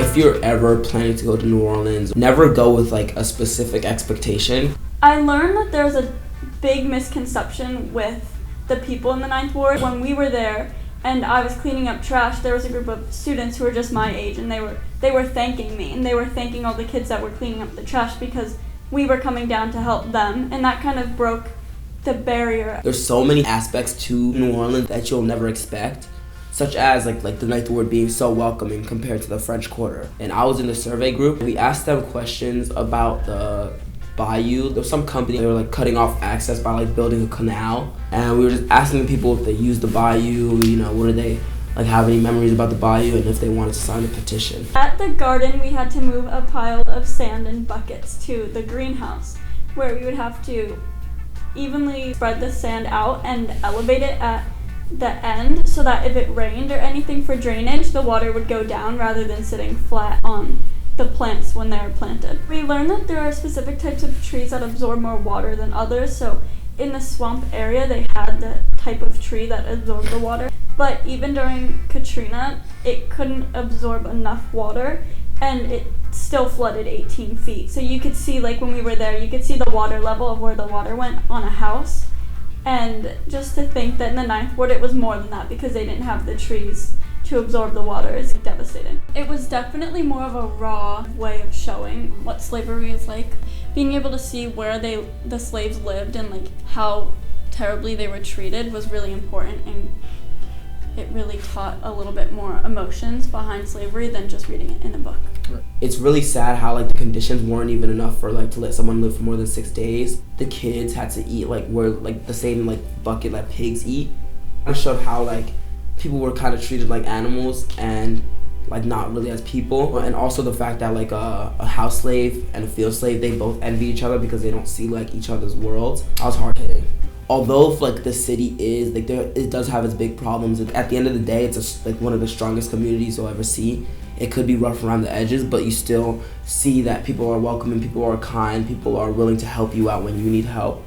If you're ever planning to go to New Orleans, never go with like a specific expectation. I learned that there's a big misconception with the people in the Ninth Ward. When we were there and I was cleaning up trash, there was a group of students who were just my age, and they were thanking me, and they were thanking all the kids that were cleaning up the trash because we were coming down to help them, and that kind of broke the barrier. There's so many aspects to New Orleans that you'll never expect, such as like the Ninth Ward being so welcoming compared to the French Quarter. And I was in the survey group. We asked them questions about the bayou. There was some company, they were like cutting off access by like building a canal, and we were just asking people if they used the bayou, what do they like, have any memories about the bayou, and if they wanted to sign a petition. At the garden, we had to move a pile of sand in buckets to the greenhouse, where we would have to evenly spread the sand out and elevate it at the end so that if it rained or anything for drainage, the water would go down rather than sitting flat on the plants when they are planted. We learned that there are specific types of trees that absorb more water than others, so in the swamp area they had the type of tree that absorbed the water, but even during Katrina it couldn't absorb enough water and it still flooded 18 feet. So you could see, like when we were there, you could see the water level of where the water went on a house, and just to think that in the Ninth Ward it was more than that because they didn't have the trees to absorb the water is devastating. It was definitely more of a raw way of showing what slavery is like. Being able to see where the slaves lived and like how terribly they were treated was really important, and it really taught a little bit more emotions behind slavery than just reading it in a book. It's really sad how like the conditions weren't even enough for like to let someone live for more than 6 days. The kids had to eat like the same like bucket that pigs eat. It showed how like people were kind of treated like animals and like not really as people, and also the fact that like a house slave and a field slave, they both envy each other because they don't see like each other's worlds. I was hard hitting. Although like the city is like it does have its big problems, at the end of the day it's like one of the strongest communities you'll ever see. It could be rough around the edges, but you still see that people are welcoming, people are kind, people are willing to help you out when you need help.